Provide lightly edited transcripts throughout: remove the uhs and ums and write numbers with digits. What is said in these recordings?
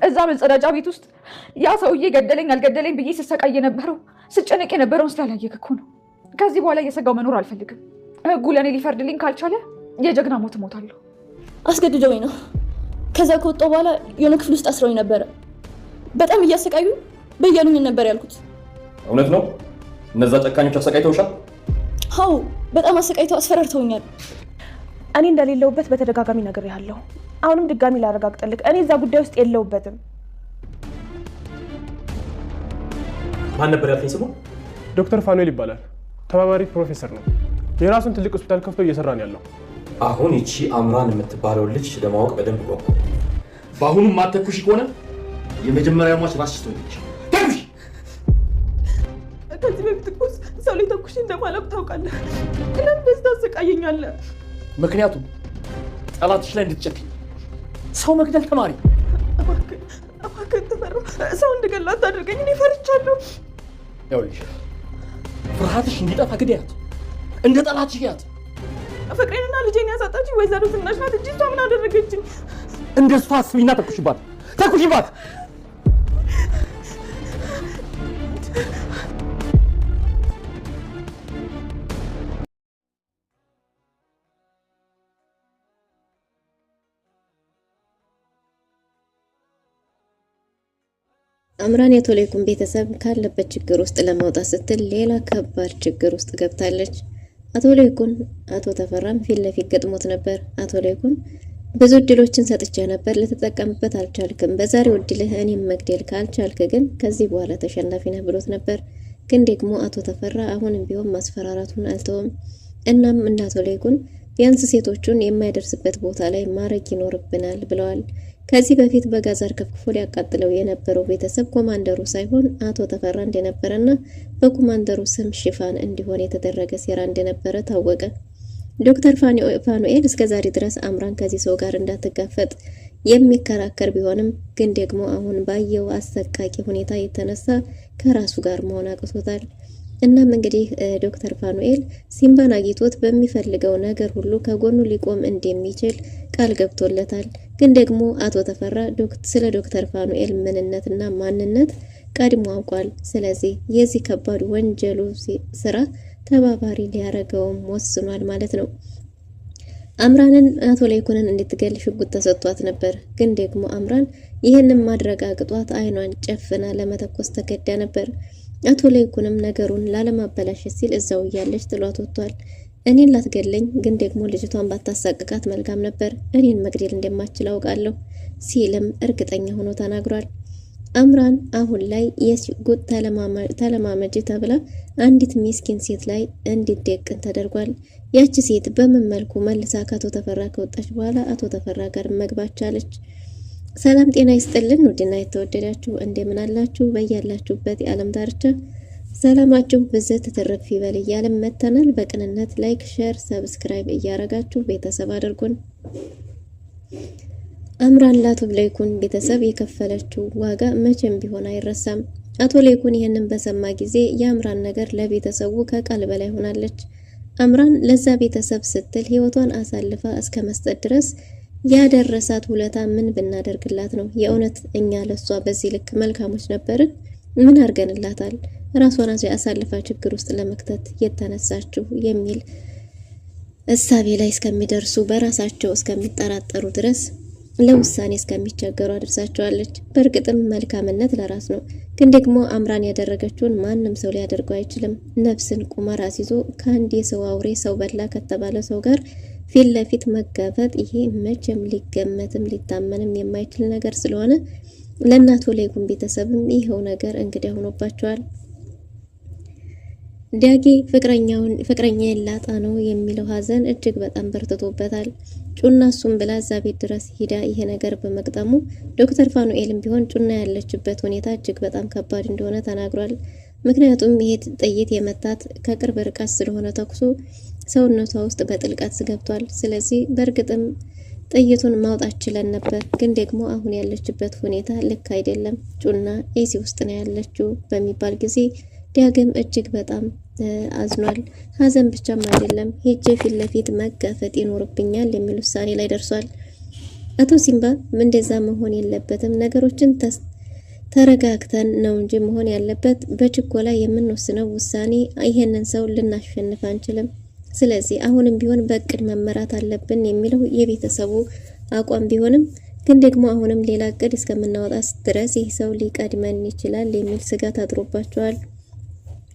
እዛ መጸዳጃ ቤት ውስጥ ያ ሰውዬ ገደለኝ አልገደለኝ ብዬ ስሰቃይ የነበረው ስጨነቅ የነበረውን ስላላየክ እኮ ነው። ከዚህ በኋላ እየሰጋው መኖር አልፈልግም። ህጉ ለእኔ ሊፈርድልኝ ካልቻለ የጀግና ሞት እሞታለሁ። አስገድደውኝ ነው። ከዛ ከወጣሁ በኋላ የሆነ ክፍል ውስጥ አስረውኝ ነበረ። በጣም እያሰቃዩ በያሉኝ ነበር ያልኩት። እውነት ነው? እነዛ ጨካኞች አሰቃይተውሻል? አዎ፣ በጣም አሰቃይተው አስፈራርተውኛል። እኔ እንደሌለውበት በተደጋጋሚ ነግሬሃለሁ። አሁንም ድጋሚ ላረጋግጥልህ፣ እኔ እዛ ጉዳይ ውስጥ የለውበትም። ማን ነበር ያልከኝ ስሙ? ዶክተር ፋኑኤል ይባላል። ተባባሪ ፕሮፌሰር ነው። የራሱን ትልቅ ሆስፒታል ከፍቶ እየሰራ ነው ያለው። አሁን ይቺ አምራን የምትባለው ልጅ ለማወቅ በደንብ ጓጓ። በአሁኑ ማተኩሽ ከሆነ የመጀመሪያ ሟች ራስሽ ትሆኚ። ተኩሽ! ከዚህ በፊት እኮ ሰው ላይ ተኩሽ እንደማላውቅ ታውቃለህ። ለምን እንደዚህ ታሰቃየኛለህ? ምክንያቱም ጠላትሽ ላይ እንድትጨክኝ ሰው መግደል ተማሪ። እባክህ ተፈራ፣ ሰው እንድገላ አታድርገኝ። እኔ ፈርቻለሁ። ይኸውልሽ ፍርሃትሽ እንዲጠፋ ግደያት፣ እንደ ጠላትሽ ግደያት። ፍቅሬንና ልጄን ያሳጣችኝ ወይዘሮ ዝናሽ ናት እንጂ እሷ ምን አደረገችኝ? እንደሷ አስቢና ተኩሽባት፣ ተኩሽባት። አምራን የአቶ ላይኩን ቤተሰብ ካለበት ችግር ውስጥ ለማውጣት ስትል ሌላ ከባድ ችግር ውስጥ ገብታለች። አቶ ላይኩን አቶ ተፈራም ፊት ለፊት ገጥሞት ነበር። አቶ ላይኩን ብዙ እድሎችን ሰጥቼ ነበር፣ ልትጠቀምበት አልቻልክም። በዛሬው እድልህ እኔም መግደል ካልቻልክ ግን ከዚህ በኋላ ተሸናፊ ነህ ብሎት ነበር። ግን ደግሞ አቶ ተፈራ አሁንም ቢሆን ማስፈራራቱን አልተወም። እናም እንደ አቶ ላይኩን ቢያንስ ሴቶቹን የማይደርስበት ቦታ ላይ ማድረግ ይኖርብናል ብለዋል። ከዚህ በፊት በጋዝ አርከፍክፎ ሊያቃጥለው የነበረው ቤተሰብ ኮማንደሩ ሳይሆን አቶ ተፈራ እንደነበረና በኮማንደሩ ስም ሽፋን እንዲሆን የተደረገ ሴራ እንደነበረ ታወቀ። ዶክተር ፋኑኤል እስከዛሬ ድረስ አምራን ከዚህ ሰው ጋር እንዳትጋፈጥ የሚከራከር ቢሆንም ግን ደግሞ አሁን ባየው አሰቃቂ ሁኔታ የተነሳ ከራሱ ጋር መሆን አቅቶታል። እናም እንግዲህ ዶክተር ፋኑኤል ሲምባን አግኝቶት በሚፈልገው ነገር ሁሉ ከጎኑ ሊቆም እንደሚችል ቃል ገብቶለታል። ግን ደግሞ አቶ ተፈራ ስለ ዶክተር ፋኑኤል ምንነትና ማንነት ቀድሞ አውቋል። ስለዚህ የዚህ ከባድ ወንጀሉ ስራ ተባባሪ ሊያረገውም ወስኗል ማለት ነው። አምራንን አቶ ላይኩንን እንድትገል ሽጉጥ ተሰጥቷት ነበር። ግን ደግሞ አምራን ይህንን ማድረግ አቅቷት አይኗን ጨፍና ለመተኮስ ተገዳ ነበር። አቶ ላይኩንም ነገሩን ላለማበላሸት ሲል እዛው እያለች ጥሏት ወጥቷል። እኔን ላትገለኝ ግን ደግሞ ልጅቷን ባታሳቅቃት መልካም ነበር፣ እኔን መግደል እንደማችል አውቃለሁ ሲልም እርግጠኛ ሆኖ ተናግሯል። አምራን አሁን ላይ የሽጉጥ ተለማመጅ ተብላ አንዲት ሚስኪን ሴት ላይ እንዲደቅን ተደርጓል። ያቺ ሴት በምን መልኩ መልሳ ከአቶ ተፈራ ከወጣች በኋላ አቶ ተፈራ ጋር መግባት ቻለች? ሰላም ጤና ይስጥልን ውድና የተወደዳችሁ እንደምን አላችሁ? በያላችሁበት የዓለም ዳርቻ ሰላማችሁ ብዝት ትርፍ ይበል እያልን መተናል። በቅንነት ላይክ፣ ሼር፣ ሰብስክራይብ እያረጋችሁ ቤተሰብ አድርጉን። አምራን ለአቶ ላይኩን ቤተሰብ የከፈለችው ዋጋ መቼም ቢሆን አይረሳም። አቶ ላይኩን ይህንን በሰማ ጊዜ የአምራን ነገር ለቤተሰቡ ከቃል በላይ ሆናለች። አምራን ለዛ ቤተሰብ ስትል ህይወቷን አሳልፋ እስከ መስጠት ድረስ ያደረሳት ውለታ ምን ብናደርግላት ነው? የእውነት እኛ ለሷ በዚህ ልክ መልካሞች ነበርን? ምን አርገንላታል? ራሷን አሳልፋ ችግር ውስጥ ለመክተት የተነሳችው የሚል እሳቤ ላይ እስከሚደርሱ በራሳቸው እስከሚጠራጠሩ ድረስ ለውሳኔ እስከሚቸገሩ አድርሳቸዋለች። በእርግጥም መልካምነት ለራስ ነው። ግን ደግሞ አምራን ያደረገችውን ማንም ሰው ሊያደርገው አይችልም። ነፍስን ቁማር አስይዞ ከአንድ የሰው አውሬ ሰው በላ ከተባለ ሰው ጋር ፊት ለፊት መጋፈጥ ይሄ መቼም ሊገመትም ሊታመንም የማይችል ነገር ስለሆነ ለእናቶ ላይኩን ቤተሰብም ይሄው ነገር እንግዳ ሆኖባቸዋል። ዳጊ ፍቅረኛ የላጣ ነው የሚለው ሀዘን እጅግ በጣም በርትቶበታል። ጩና እሱም ብላ እዛ ቤት ድረስ ሂዳ ይሄ ነገር በመቅጠሙ ዶክተር ፋኑኤልም ቢሆን ጩና ያለችበት ሁኔታ እጅግ በጣም ከባድ እንደሆነ ተናግሯል። ምክንያቱም ይሄ ጥይት የመታት ከቅርብ ርቀት ስለሆነ ተኩሶ ሰውነቷ ውስጥ በጥልቀት ገብቷል። ስለዚህ በእርግጥም ጥይቱን ማውጣት ችለን ነበር፣ ግን ደግሞ አሁን ያለችበት ሁኔታ ልክ አይደለም፣ ጩና ኤሲ ውስጥ ነው ያለችው በሚባል ጊዜ ዳግም እጅግ በጣም አዝኗል። ሀዘን ብቻም አይደለም ሄጄ ፊት ለፊት መጋፈጥ ይኖርብኛል የሚል ውሳኔ ላይ ደርሷል። አቶ ሲምባ እንደዛ መሆን የለበትም፣ ነገሮችን ተረጋግተን ነው እንጂ መሆን ያለበት በችኮላ የምንወስነው ውሳኔ ይሄንን ሰው ልናሸንፍ አንችልም። ስለዚህ አሁንም ቢሆን በእቅድ መመራት አለብን የሚለው የቤተሰቡ አቋም ቢሆንም ግን ደግሞ አሁንም ሌላ እቅድ እስከምናወጣ ድረስ ይህ ሰው ሊቀድመን ይችላል የሚል ስጋት አድሮባቸዋል።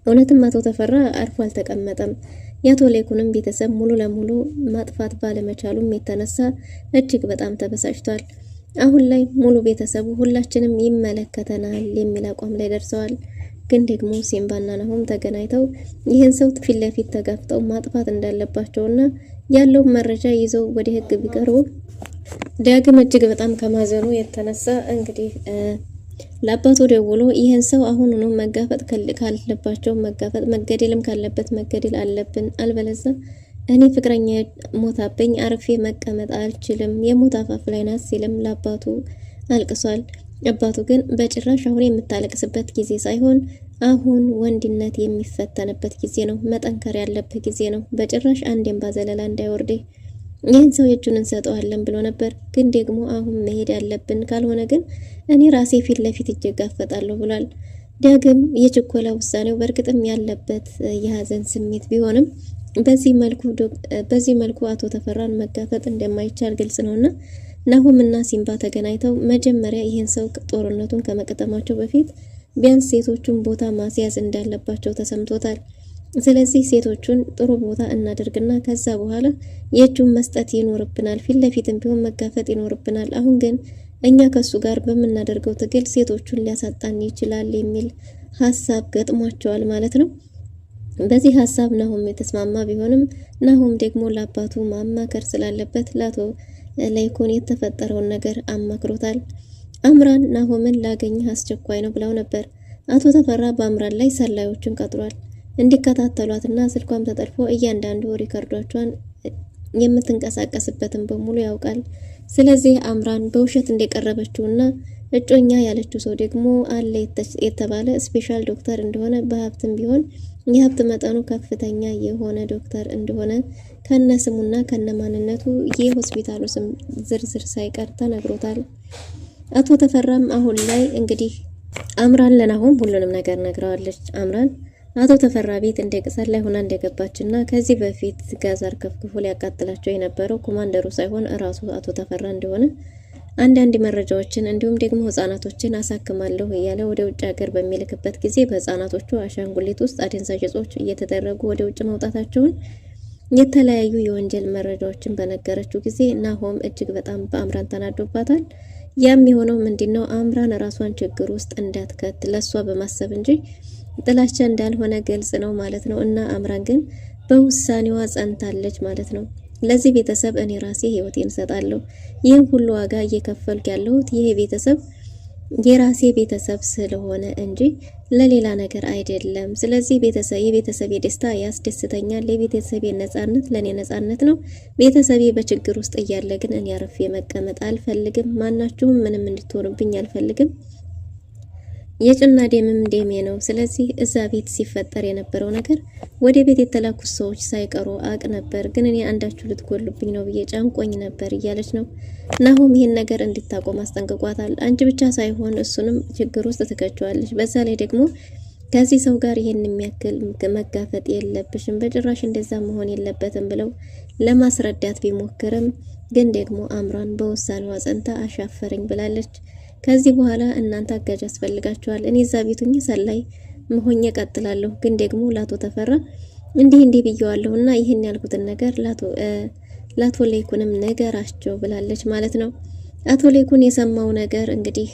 እውነትም አቶ ተፈራ አርፎ አልተቀመጠም። የአቶ ለይኩንም ቤተሰብ ሙሉ ለሙሉ ማጥፋት ባለመቻሉም የተነሳ እጅግ በጣም ተበሳጭቷል። አሁን ላይ ሙሉ ቤተሰቡ ሁላችንም ይመለከተናል የሚል አቋም ላይ ደርሰዋል። ግን ደግሞ ሲምባና ናሆም ተገናኝተው ይህን ሰው ፊት ለፊት ተጋፍጠው ማጥፋት እንዳለባቸውና ያለውን መረጃ ይዘው ወደ ሕግ ቢቀርቡ ዳግም እጅግ በጣም ከማዘኑ የተነሳ እንግዲህ ለአባቱ ደውሎ ይህን ሰው አሁኑኑ መጋፈጥ ካለባቸው መጋፈጥ፣ መገደልም ካለበት መገደል አለብን፣ አልበለዚያ እኔ ፍቅረኛ ሞታብኝ አርፌ መቀመጥ አልችልም፣ የሞት አፋፍ ላይ ናት ሲልም ለአባቱ አልቅሷል። አባቱ ግን በጭራሽ አሁን የምታለቅስበት ጊዜ ሳይሆን አሁን ወንድነት የሚፈተንበት ጊዜ ነው፣ መጠንከር ያለበት ጊዜ ነው፣ በጭራሽ አንዴም ባዘለላ እንዳይወርዴ ይህን ሰው እጁን እንሰጠዋለን ብሎ ነበር። ግን ደግሞ አሁን መሄድ ያለብን ካልሆነ ግን እኔ ራሴ ፊት ለፊት እጀጋፈጣለሁ ብሏል። ዳግም የችኮላ ውሳኔው በእርግጥም ያለበት የሀዘን ስሜት ቢሆንም በዚህ መልኩ አቶ ተፈራን መጋፈጥ እንደማይቻል ግልጽ ነውና ናሆም እና ሲምባ ተገናኝተው መጀመሪያ ይህን ሰው ጦርነቱን ከመቀጠማቸው በፊት ቢያንስ ሴቶቹን ቦታ ማስያዝ እንዳለባቸው ተሰምቶታል። ስለዚህ ሴቶቹን ጥሩ ቦታ እናደርግና ከዛ በኋላ የእጁን መስጠት ይኖርብናል፣ ፊት ለፊትም ቢሆን መጋፈጥ ይኖርብናል። አሁን ግን እኛ ከሱ ጋር በምናደርገው ትግል ሴቶቹን ሊያሳጣን ይችላል የሚል ሀሳብ ገጥሟቸዋል ማለት ነው። በዚህ ሀሳብ ናሆም የተስማማ ቢሆንም ናሆም ደግሞ ለአባቱ ማማከር ስላለበት ለአቶ ለይኩን የተፈጠረውን ነገር አማክሮታል። አምራን ናሆምን ላገኝህ አስቸኳይ ነው ብለው ነበር። አቶ ተፈራ በአምራን ላይ ሰላዮችን ቀጥሯል እንዲከታተሏትና ስልኳም ተጠልፎ እያንዳንዱ ሪከርዶቿን የምትንቀሳቀስበትን በሙሉ ያውቃል። ስለዚህ አምራን በውሸት እንደቀረበችውና እጮኛ ያለችው ሰው ደግሞ አለ የተባለ ስፔሻል ዶክተር እንደሆነ በሀብትም ቢሆን የሀብት መጠኑ ከፍተኛ የሆነ ዶክተር እንደሆነ ከነስሙና ከነማንነቱ የሆስፒታሉ ስም ዝርዝር ሳይቀር ተነግሮታል። አቶ ተፈራም አሁን ላይ እንግዲህ አምራን ለናሆም ሁሉንም ነገር ነግረዋለች። አምራን አቶ ተፈራ ቤት እንደ ቅጠል ላይ ሆና እንደገባችና ከዚህ በፊት ጋዛር ከፍክፎ ሊያቃጥላቸው የነበረው ኮማንደሩ ሳይሆን እራሱ አቶ ተፈራ እንደሆነ አንዳንድ መረጃዎችን እንዲሁም ደግሞ ህጻናቶችን አሳክማለሁ እያለ ወደ ውጭ ሀገር በሚልክበት ጊዜ በህጻናቶቹ አሻንጉሊት ውስጥ አደንዛዥ እጾች እየተደረጉ ወደ ውጭ መውጣታቸውን የተለያዩ የወንጀል መረጃዎችን በነገረችው ጊዜ ናሆም እጅግ በጣም በአምራን ተናዶባታል። ያም የሆነው ምንድነው አምራን ራሷን ችግር ውስጥ እንዳትከት ለሷ በማሰብ እንጂ ጥላቻ እንዳልሆነ ግልጽ ነው ማለት ነው። እና አምራን ግን በውሳኔዋ ጸንታለች ማለት ነው። ለዚህ ቤተሰብ እኔ ራሴ ህይወቴን እሰጣለሁ። ይህን ሁሉ ዋጋ እየከፈልኩ ያለሁት ይሄ ቤተሰብ የራሴ ቤተሰብ ስለሆነ እንጂ ለሌላ ነገር አይደለም። ስለዚህ የቤተሰቤ ደስታ ያስደስተኛል። የቤተሰቤ ነጻነት ለኔ ነጻነት ነው። ቤተሰቤ በችግር ውስጥ እያለ ግን እኔ አርፌ መቀመጥ አልፈልግም። ማናችሁም ምንም እንድትሆኑብኝ አልፈልግም። የጭና ደምም ደሜ ነው። ስለዚህ እዛ ቤት ሲፈጠር የነበረው ነገር ወደ ቤት የተላኩት ሰዎች ሳይቀሩ አቅ ነበር፣ ግን እኔ አንዳችሁ ልትጎሉብኝ ነው ብዬ ጨንቆኝ ነበር እያለች ነው። ናሆም ይህን ነገር እንድታቆም አስጠንቅቋታል። አንቺ ብቻ ሳይሆን እሱንም ችግር ውስጥ ትከቸዋለች። በዛ ላይ ደግሞ ከዚህ ሰው ጋር ይህን የሚያክል መጋፈጥ የለብሽም፣ በጭራሽ እንደዛ መሆን የለበትም ብለው ለማስረዳት ቢሞክርም ግን ደግሞ አምራን በውሳኔዋ ጸንታ አሻፈረኝ ብላለች። ከዚህ በኋላ እናንተ አጋዥ ያስፈልጋችኋል። እኔ እዛ ቤቱኝ ሰላይ መሆኜ ቀጥላለሁ። ግን ደግሞ ላቶ ተፈራ እንዲህ ብየዋለሁና ይህን ያልኩትን ነገር ላቶ ለይኩንም ነገራቸው ብላለች ማለት ነው። አቶ ለይኩን የሰማው ነገር እንግዲህ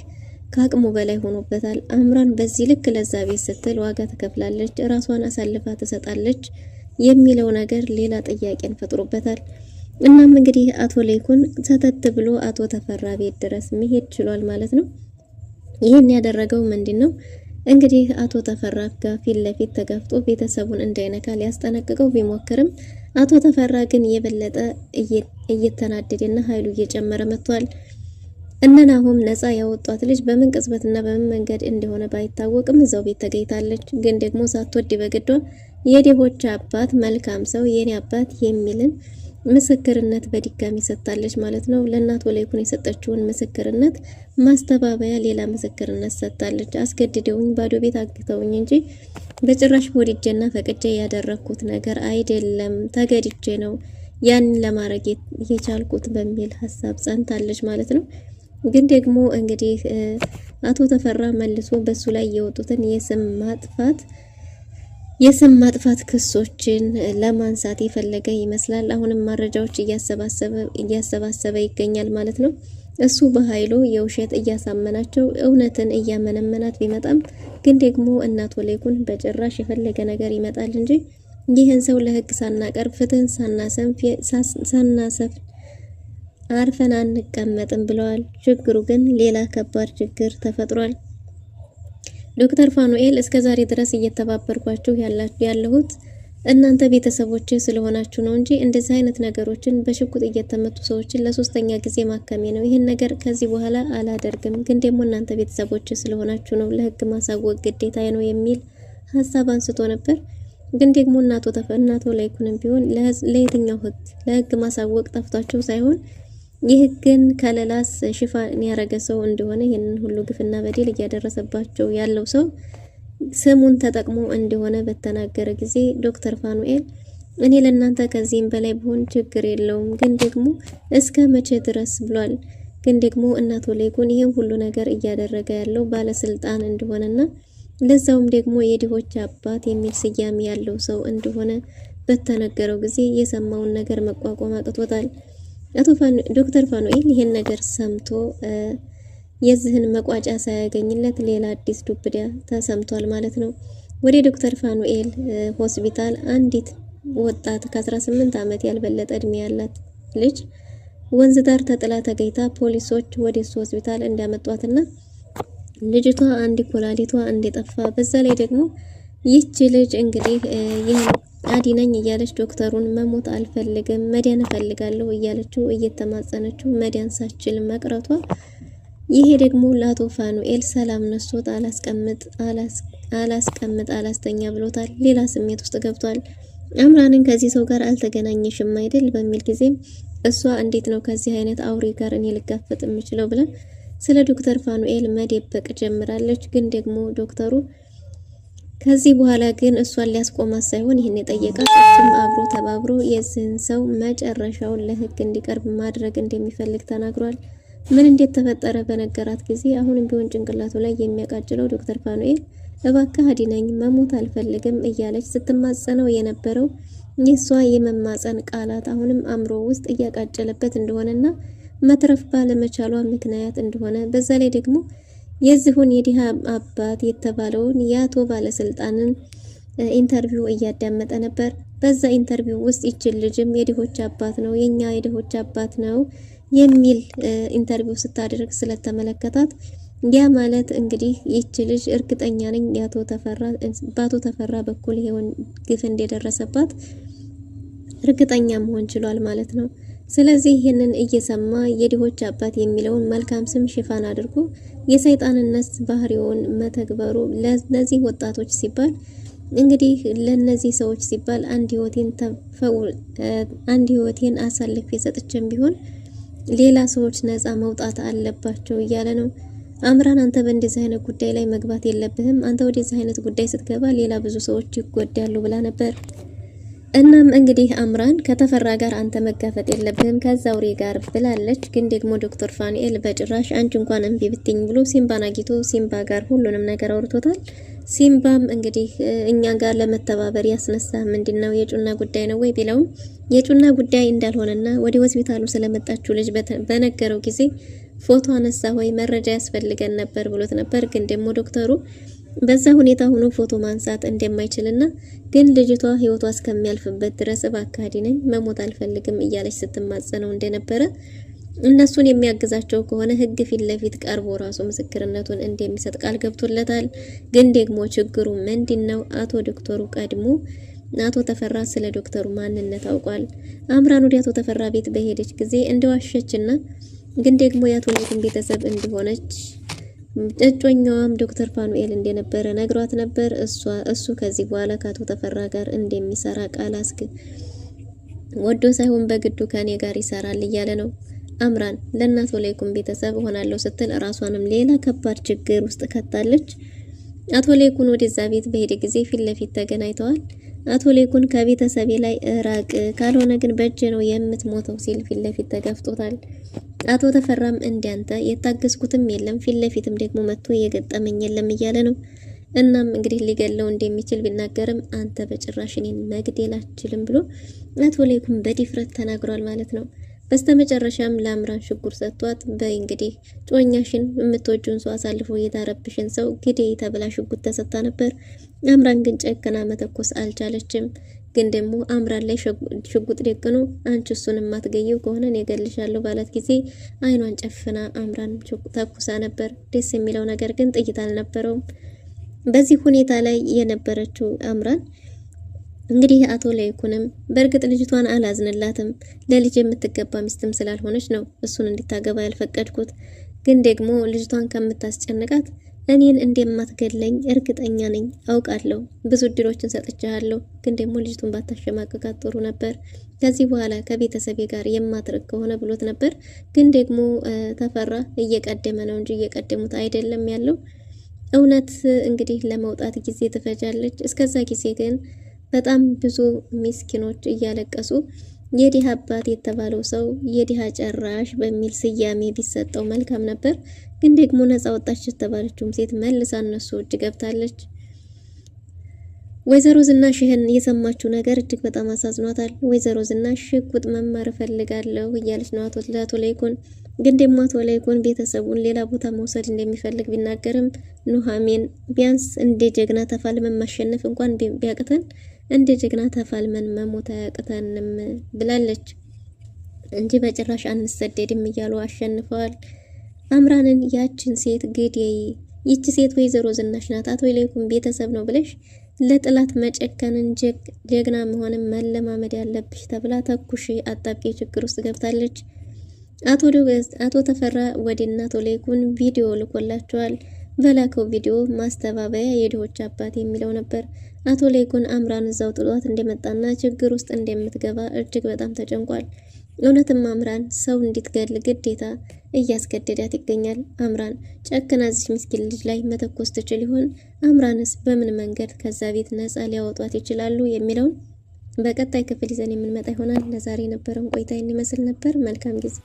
ከአቅሙ በላይ ሆኖበታል። አምራን በዚህ ልክ ለዛ ቤት ስትል ዋጋ ትከፍላለች፣ ራሷን አሳልፋ ትሰጣለች የሚለው ነገር ሌላ ጥያቄን ፈጥሮበታል። እናም እንግዲህ አቶ ለይኩን ሰተት ብሎ አቶ ተፈራ ቤት ድረስ መሄድ ችሏል ማለት ነው። ይህን ያደረገው ምንድነው እንግዲህ አቶ ተፈራ ጋር ፊት ለፊት ተጋፍጦ ቤተሰቡን እንዳይነካ ሊያስጠነቅቀው ቢሞክርም አቶ ተፈራ ግን የበለጠ እየተናደደና ኃይሉ እየጨመረ መጥቷል። እነናሆም ነፃ ያወጧት ልጅ በምን ቅጽበትና በምን መንገድ እንደሆነ ባይታወቅም እዛው ቤት ተገኝታለች። ግን ደግሞ ሳትወድ በግዷ የዴቦች አባት መልካም ሰው የኔ አባት የሚልን ምስክርነት በድጋሚ ሰጥታለች ማለት ነው። ለእናቶ ላይኩን የሰጠችውን ምስክርነት ማስተባበያ ሌላ ምስክርነት ሰጥታለች። አስገድደውኝ ባዶ ቤት አግተውኝ እንጂ በጭራሽ ወድጄና ፈቅጄ ያደረኩት ነገር አይደለም፣ ተገድጄ ነው ያን ለማድረግ የቻልኩት በሚል ሀሳብ ጸንታለች ማለት ነው። ግን ደግሞ እንግዲህ አቶ ተፈራ መልሶ በሱ ላይ የወጡትን የስም ማጥፋት ክሶችን ለማንሳት የፈለገ ይመስላል። አሁንም መረጃዎች እያሰባሰበ ይገኛል ማለት ነው። እሱ በኃይሉ የውሸት እያሳመናቸው እውነትን እያመነመናት ቢመጣም ግን ደግሞ እናቶ ላይኩን በጭራሽ የፈለገ ነገር ይመጣል እንጂ ይህን ሰው ለህግ ሳናቀርብ ፍትህን ሳናሰፍ አርፈን አንቀመጥም ብለዋል። ችግሩ ግን ሌላ ከባድ ችግር ተፈጥሯል። ዶክተር ፋኑኤል እስከዛሬ ድረስ እየተባበርኳችሁ ያለሁት እናንተ ቤተሰቦች ስለሆናችሁ ነው እንጂ እንደዚህ አይነት ነገሮችን በሽጉጥ እየተመቱ ሰዎችን ለሶስተኛ ጊዜ ማከሜ ነው። ይህን ነገር ከዚህ በኋላ አላደርግም። ግን ደግሞ እናንተ ቤተሰቦች ስለሆናችሁ ነው ለህግ ማሳወቅ ግዴታ ነው የሚል ሀሳብ አንስቶ ነበር። ግን ደግሞ እናቶ ላይኩንም ቢሆን ለየትኛው ለህግ ማሳወቅ ጠፍቷቸው ሳይሆን የህግን ከለላስ ሽፋን ያረገ ሰው እንደሆነ ይህንን ሁሉ ግፍና በደል እያደረሰባቸው ያለው ሰው ስሙን ተጠቅሞ እንደሆነ በተናገረ ጊዜ ዶክተር ፋኑኤል እኔ ለእናንተ ከዚህም በላይ ቢሆን ችግር የለውም፣ ግን ደግሞ እስከ መቼ ድረስ ብሏል። ግን ደግሞ እናቶ ላይኩን ይህን ሁሉ ነገር እያደረገ ያለው ባለስልጣን እንደሆነና ለዛውም ደግሞ የድሆች አባት የሚል ስያሜ ያለው ሰው እንደሆነ በተነገረው ጊዜ የሰማውን ነገር መቋቋም አቅቶታል። ዶክተር ፋኑኤል ይሄን ነገር ሰምቶ የዚህን መቋጫ ሳያገኝለት ሌላ አዲስ ዱብዳ ተሰምቷል ማለት ነው። ወደ ዶክተር ፋኑኤል ሆስፒታል አንዲት ወጣት ከ18 ዓመት ያልበለጠ እድሜ ያላት ልጅ ወንዝ ዳር ተጥላ ተገኝታ ፖሊሶች ወደ እሱ ሆስፒታል እንዳመጧትና ልጅቷ አንድ ኮላሊቷ እንደጠፋ በዛ ላይ ደግሞ ይህች ልጅ እንግዲህ ይሄን አዲነኝ እያለች ዶክተሩን መሞት አልፈልግም መዳን እፈልጋለሁ እያለችው እየተማጸነችው መዳን ሳችል መቅረቷ ይሄ ደግሞ ለአቶ ፋኑኤል ሰላም ነስቶት አላስተኛ ብሎታል። ሌላ ስሜት ውስጥ ገብቷል። አምራንን ከዚህ ሰው ጋር አልተገናኘሽም አይደል በሚል ጊዜም እሷ እንዴት ነው ከዚህ አይነት አውሬ ጋር እኔ ልጋፈጥ የምችለው ብለን ስለ ዶክተር ፋኑኤል መደበቅ ጀምራለች። ግን ደግሞ ዶክተሩ ከዚህ በኋላ ግን እሷን ሊያስቆማት ሳይሆን ይህን የጠየቃት እሱም አብሮ ተባብሮ የዚህን ሰው መጨረሻውን ለህግ እንዲቀርብ ማድረግ እንደሚፈልግ ተናግሯል። ምን እንደተፈጠረ በነገራት ጊዜ አሁንም ቢሆን ጭንቅላቱ ላይ የሚያቃጭለው ዶክተር ፋኑኤል እባክህ አዲነኝ መሞት አልፈልግም እያለች ስትማጸነው የነበረው የሷ የመማጸን ቃላት አሁንም አእምሮ ውስጥ እያቃጨለበት እንደሆነና መትረፍ ባለመቻሏ ምክንያት እንደሆነ በዛ ላይ ደግሞ የዚሁን የዲሃ አባት የተባለውን የአቶ ባለስልጣንን ኢንተርቪው እያዳመጠ ነበር። በዛ ኢንተርቪው ውስጥ ይችል ልጅም የድሆች አባት ነው የኛ የድሆች አባት ነው የሚል ኢንተርቪው ስታደርግ ስለተመለከታት ያ ማለት እንግዲህ ይች ልጅ እርግጠኛ ነኝ በአቶ ተፈራ በኩል ይሄውን ግፍ እንደደረሰባት እርግጠኛ መሆን ችሏል ማለት ነው። ስለዚህ ይህንን እየሰማ የድሆች አባት የሚለውን መልካም ስም ሽፋን አድርጎ የሰይጣንነት ባህሪውን መተግበሩ ለነዚህ ወጣቶች ሲባል እንግዲህ ለነዚህ ሰዎች ሲባል አንድ ህይወቴን አሳልፌ ሰጥቼም ቢሆን ሌላ ሰዎች ነፃ መውጣት አለባቸው እያለ ነው። አምራን አንተ በእንደዚህ አይነት ጉዳይ ላይ መግባት የለብህም፣ አንተ ወደዚህ አይነት ጉዳይ ስትገባ ሌላ ብዙ ሰዎች ይጎዳሉ ብላ ነበር። እናም እንግዲህ አምራን ከተፈራ ጋር አንተ መጋፈጥ የለብህም ከዛውሬ ጋር ብላለች። ግን ደግሞ ዶክተር ፋኑኤል በጭራሽ አንቺ እንኳን እምቢ ብትኝ ብሎ ሲምባን አግኝቶ ሲምባ ጋር ሁሉንም ነገር አውርቶታል። ሲምባም እንግዲህ እኛ ጋር ለመተባበር ያስነሳ ምንድነው የጩና ጉዳይ ነው ወይ ቢለውም የጩና ጉዳይ እንዳልሆነና ወደ ሆስፒታሉ ስለመጣችው ልጅ በነገረው ጊዜ ፎቶ አነሳ ወይ መረጃ ያስፈልገን ነበር ብሎት ነበር። ግን ደግሞ ዶክተሩ በዛ ሁኔታ ሆኖ ፎቶ ማንሳት እንደማይችልና ግን ልጅቷ ህይወቷ እስከሚያልፍበት ድረስ እባክህ አዲነኝ መሞት አልፈልግም እያለች ስትማጸነው እንደነበረ እነሱን የሚያግዛቸው ከሆነ ህግ ፊት ለፊት ቀርቦ ራሱ ምስክርነቱን እንደሚሰጥ ቃል ገብቶለታል። ግን ደግሞ ችግሩ ምንድነው? አቶ ዶክተሩ ቀድሞ አቶ ተፈራ ስለ ዶክተሩ ማንነት አውቋል። አምራን ወደ አቶ ተፈራ ቤት በሄደች ጊዜ እንደዋሸችና ግን ደግሞ የአቶ ላይኩን ቤተሰብ እንደሆነች እጮኛዋም ዶክተር ፋኑኤል እንደነበረ ነግሯት ነበር። እሱ ከዚህ በኋላ ከአቶ ተፈራ ጋር እንደሚሰራ ወዶ ሳይሆን በግዱ ከኔ ጋር ይሰራል እያለ ነው። አምራን ለእናቶ ለይኩን ቤተሰብ ሆናለሁ ስትል ራሷንም ሌላ ከባድ ችግር ውስጥ ከታለች። አቶ ለይኩን ወደዛ ቤት በሄደ ጊዜ ፊት ለፊት ተገናኝተዋል። አቶ ለይኩን ከቤተሰቤ ላይ ራቅ፣ ካልሆነ ግን በእጅ ነው የምትሞተው ሲል ፊት ለፊት ተጋፍጦታል። አቶ ተፈራም እንዲያንተ የታገስኩትም የለም ፊት ለፊትም ደግሞ መጥቶ የገጠመኝ የለም እያለ ነው። እናም እንግዲህ ሊገለው እንደሚችል ቢናገርም አንተ በጭራሽ እኔን መግደል አትችልም ብሎ አቶ ለይኩን በድፍረት ተናግሯል ማለት ነው። በስተመጨረሻም ለአምራን ሽጉር ሰጥቷት በይ እንግዲህ ጮኛሽን የምትወጁን ሰው አሳልፎ የዳረብሽን ሰው ግዴ ተብላ ሽጉር ተሰጥታ ነበር። አምራን ግን ጨክና መተኮስ አልቻለችም። ግን ደግሞ አምራን ላይ ሽጉጥ ደቅኖ አንቺ እሱን የማትገየው ከሆነ እኔ እገልሻለሁ ባላት ጊዜ አይኗን ጨፍና አምራን ተኩሳ ነበር። ደስ የሚለው ነገር ግን ጥይት አልነበረውም። በዚህ ሁኔታ ላይ የነበረችው አምራን እንግዲህ አቶ ለይኩንም በእርግጥ ልጅቷን አላዝንላትም፣ ለልጅ የምትገባ ሚስትም ስላልሆነች ነው እሱን እንድታገባ ያልፈቀድኩት። ግን ደግሞ ልጅቷን ከምታስጨንቃት እኔን እንደማትገለኝ እርግጠኛ ነኝ፣ አውቃለሁ። ብዙ እድሎችን ሰጥቻለሁ፣ ግን ደግሞ ልጅቱን ባታሸማቅቃት ጥሩ ነበር። ከዚህ በኋላ ከቤተሰቤ ጋር የማትርቅ ከሆነ ብሎት ነበር። ግን ደግሞ ተፈራ እየቀደመ ነው እንጂ እየቀደሙት አይደለም ያለው። እውነት እንግዲህ ለመውጣት ጊዜ ትፈጃለች። እስከዛ ጊዜ ግን በጣም ብዙ ምስኪኖች እያለቀሱ የዲሃ አባት የተባለው ሰው የዲሃ ጨራሽ በሚል ስያሜ ቢሰጠው መልካም ነበር። ግን ደግሞ ነፃ ወጣች የተባለችውም ሴት መልሳ እነሱ እጅ ገብታለች። ወይዘሮ ዝናሽ ይህን የሰማችው ነገር እጅግ በጣም አሳዝኗታል። ወይዘሮ ዝናሽ ሽጉጥ መማር እፈልጋለሁ እያለች ነው ለአቶ ለይኩን። ግን ደግሞ አቶ ለይኩን ቤተሰቡን ሌላ ቦታ መውሰድ እንደሚፈልግ ቢናገርም ኑሐሚን ቢያንስ እንደ ጀግና ተፋልመን ማሸነፍ እንኳን ቢያቅተን እንደ ጀግና ተፋልመን መሞት አያቅተንም ብላለች እንጂ በጭራሽ አንሰደድም እያሉ አሸንፈዋል። አምራንን ያችን ሴት ግዴይ፣ ይቺ ሴት ወይዘሮ ዝናሽ ናት፣ አቶ ለይኩን ቤተሰብ ነው ብለሽ ለጥላት መጨከንን ጀግና መሆንን መለማመድ ያለብሽ ተብላ ተኩሽ አጣብቂ ችግር ውስጥ ገብታለች። አቶ ተፈራ ወደ አቶ ለይኩን ቪዲዮ ልኮላቸዋል። በላከው ቪዲዮ ማስተባበያ የድሆች አባት የሚለው ነበር። አቶ ለይኩን አምራን እዛው ጥሏት እንደመጣና ችግር ውስጥ እንደምትገባ እጅግ በጣም ተጨንቋል። እውነትም አምራን ሰው እንድትገል ግዴታ እያስገደዳት ይገኛል። አምራን ጨክና እዚህ ምስኪን ልጅ ላይ መተኮስ ትችል ይሆን? አምራንስ በምን መንገድ ከዛ ቤት ነፃ ሊያወጧት ይችላሉ የሚለውን በቀጣይ ክፍል ይዘን የምንመጣ ይሆናል። ለዛሬ የነበረን ቆይታ ይመስል ነበር። መልካም ጊዜ